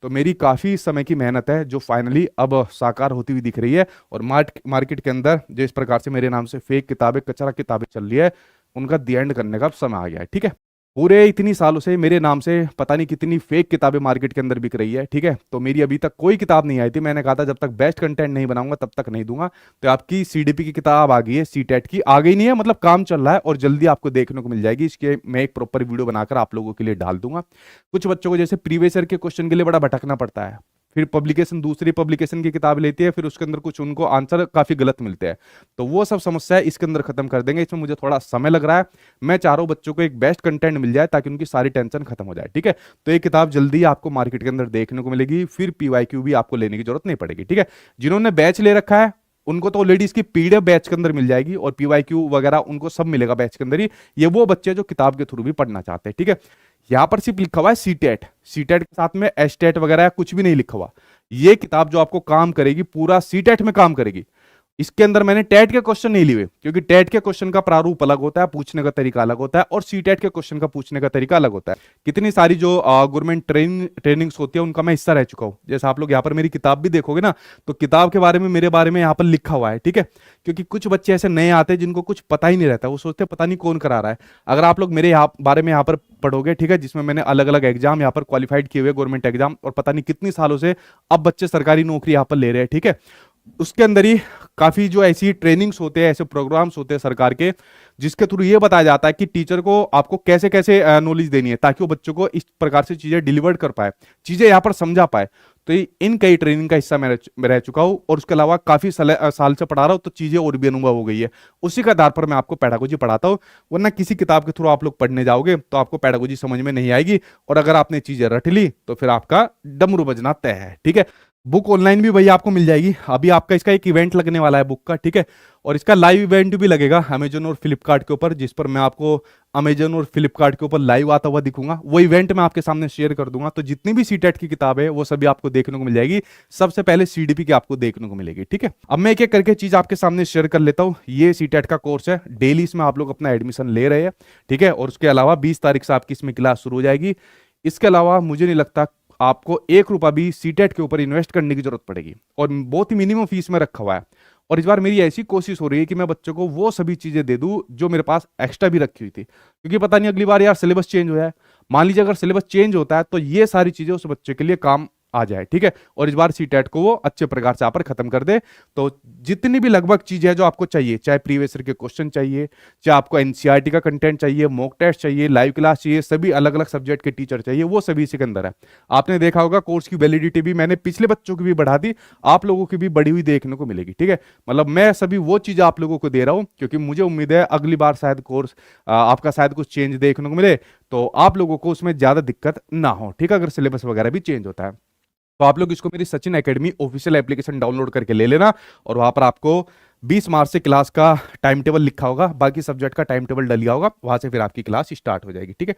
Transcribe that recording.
तो मेरी काफ़ी समय की मेहनत है जो फाइनली अब साकार होती हुई दिख रही है। और मार्केट के अंदर जो इस प्रकार से मेरे नाम से फेक किताबें, कचरा किताबें चल रही है, उनका दी एंड करने का अब समय आ गया है। ठीक है, पूरे इतनी सालों से मेरे नाम से पता नहीं कितनी फेक किताबें मार्केट के अंदर बिक रही है। ठीक है, तो मेरी अभी तक कोई किताब नहीं आई थी। मैंने कहा था जब तक बेस्ट कंटेंट नहीं बनाऊंगा तब तक नहीं दूंगा। तो आपकी सीडीपी की किताब आ गई है, सीटेट की आ गई नहीं है, मतलब काम चल रहा है और जल्दी आपको देखने को मिल जाएगी। इसके मैं एक प्रॉपर वीडियो बनाकर आप लोगों के लिए डाल दूंगा। कुछ बच्चों को जैसे प्रीवियस ईयर के क्वेश्चन के लिए बड़ा भटकना पड़ता है, फिर पब्लिकेशन दूसरी पब्लिकेशन की किताब लेती है, फिर उसके अंदर कुछ उनको आंसर काफी गलत मिलते हैं। तो वो सब समस्या इसके अंदर खत्म कर देंगे। इसमें मुझे थोड़ा समय लग रहा है। मैं चाह रहा हूं बच्चों को एक बेस्ट कंटेंट मिल जाए ताकि उनकी सारी टेंशन खत्म हो जाए। ठीक है, तो ये किताब जल्दी आपको मार्केट के अंदर देखने को मिलेगी, फिर पीवाईक्यू भी आपको लेने की जरूरत नहीं पड़ेगी। ठीक है, जिन्होंने बैच ले रखा है उनको तो ऑलरेडी इसकी पीडीएफ बैच के अंदर मिल जाएगी और पीवाईक्यू वगैरह उनको सब मिलेगा बैच के अंदर ही। ये वो बच्चे जो किताब के थ्रू भी पढ़ना चाहते हैं। ठीक है, यहां पर सिर्फ लिखा हुआ है सीटेट, सीटेट के साथ में एस्टेट वगैरह कुछ भी नहीं लिखा हुआ। ये किताब जो आपको काम करेगी, पूरा सीटेट में काम करेगी। इसके अंदर मैंने टेट के क्वेश्चन नहीं लिए, क्योंकि टेट के क्वेश्चन का प्रारूप अलग होता है, पूछने का तरीका अलग होता है, और सीटेट के क्वेश्चन का पूछने का तरीका अलग होता है। कितनी सारी जो गवर्नमेंट ट्रेनिंग्स होती है उनका मैं हिस्सा रह चुका हूं। जैसे आप लोग यहाँ पर मेरी किताब भी देखोगे ना, तो किताब के बारे में मेरे बारे में यहाँ पर लिखा हुआ है। ठीक है, क्योंकि कुछ बच्चे ऐसे नए आते हैं जिनको कुछ पता ही नहीं रहता, वो सोचते हैं पता नहीं कौन करा रहा है। अगर आप लोग मेरे बारे में यहाँ पर पढ़ोगे, ठीक है, जिसमें मैंने अलग अलग एग्जाम यहाँ पर क्वालिफाइड किए हुए, गवर्नमेंट एग्जाम, और पता नहीं कितनी सालों से अब बच्चे सरकारी नौकरी यहाँ पर ले रहे हैं। ठीक है, उसके अंदर ही काफी जो ऐसी ट्रेनिंग्स होते हैं, ऐसे प्रोग्राम्स होते हैं सरकार के, जिसके थ्रू ये बताया जाता है कि टीचर को आपको कैसे कैसे नॉलेज देनी है ताकि वो बच्चों को इस प्रकार से चीजें डिलीवर कर पाए, चीजें यहाँ पर समझा पाए। तो इन कई ट्रेनिंग का हिस्सा मैं रह चुका हूँ, और उसके अलावा काफी साल से पढ़ा रहा हूँ, तो चीजें और भी अनुभव हो गई है। उसी के आधार पर मैं आपको पेडागोजी पढ़ाता हूँ। वरना किसी किताब के थ्रू आप लोग पढ़ने जाओगे तो आपको पेडागोजी समझ में नहीं आएगी, और अगर आपने चीजें रट ली तो फिर आपका डमरू बजना तय है। ठीक है, बुक ऑनलाइन भी भैया आपको मिल जाएगी। अभी आपका इसका एक इवेंट लगने वाला है बुक का। ठीक है, और इसका लाइव इवेंट भी लगेगा अमेजन और फ्लिपकार्ट के ऊपर, जिस पर मैं आपको अमेजन और फ्लिपकार्ट के ऊपर लाइव आता हुआ दिखूंगा। वो इवेंट मैं आपके सामने शेयर कर दूंगा। तो जितनी भी सीटेट की किताब है वो सभी आपको देखने को मिल जाएगी। सबसे पहले सीडीपी की आपको देखने को मिलेगी। ठीक है, अब मैं एक एक करके चीज आपके सामने शेयर कर लेता हूँ। ये सीटेट का कोर्स है, डेली इसमें आप लोग अपना एडमिशन ले रहे हैं। ठीक है, और उसके अलावा 20 तारीख से आपकी इसमें क्लास शुरू हो जाएगी। इसके अलावा मुझे नहीं लगता आपको 1 रुपया भी सीटेट के ऊपर इन्वेस्ट करने की जरूरत पड़ेगी, और बहुत ही मिनिमम फीस में रखा हुआ है। और इस बार मेरी ऐसी कोशिश हो रही है कि मैं बच्चों को वो सभी चीजें दे दूं जो मेरे पास एक्स्ट्रा भी रखी हुई थी, क्योंकि पता नहीं अगली बार यार सिलेबस चेंज हो जाए। मान लीजिए अगर सिलेबस चेंज होता है तो ये सारी चीजें उस बच्चे के लिए काम आ जाए। ठीक है, और इस बार सीटेट को वो अच्छे प्रकार से यहाँ पर खत्म कर दे। तो जितनी भी लगभग चीजें हैं जो आपको चाहिए, चाहे प्रीवियस ईयर के क्वेश्चन चाहिए, चाहे आपको एनसीईआरटी का कंटेंट चाहिए, मॉक टेस्ट चाहिए, लाइव क्लास चाहिए, सभी अलग अलग सब्जेक्ट के टीचर चाहिए, वो सभी इसी के अंदर है। आपने देखा होगा कोर्स की वैलिडिटी भी मैंने पिछले बच्चों की भी बढ़ा दी, आप लोगों की भी बढ़ी हुई देखने को मिलेगी। ठीक है, मतलब मैं सभी वो चीजें आप लोगों को दे रहा हूं क्योंकि मुझे उम्मीद है अगली बार शायद कोर्स आपका शायद कुछ चेंज देखने को मिले, तो आप लोगों को उसमें ज्यादा दिक्कत ना हो। ठीक है, अगर सिलेबस वगैरह भी चेंज होता है तो आप लोग इसको मेरी Sachin academy official application download करके ले लेना, और वहां पर आपको 20 मार्च से क्लास का टाइम टेबल लिखा होगा, बाकी सब्जेक्ट का टाइम टेबल डल गया होगा, वहां से फिर आपकी क्लास स्टार्ट हो जाएगी। ठीक है।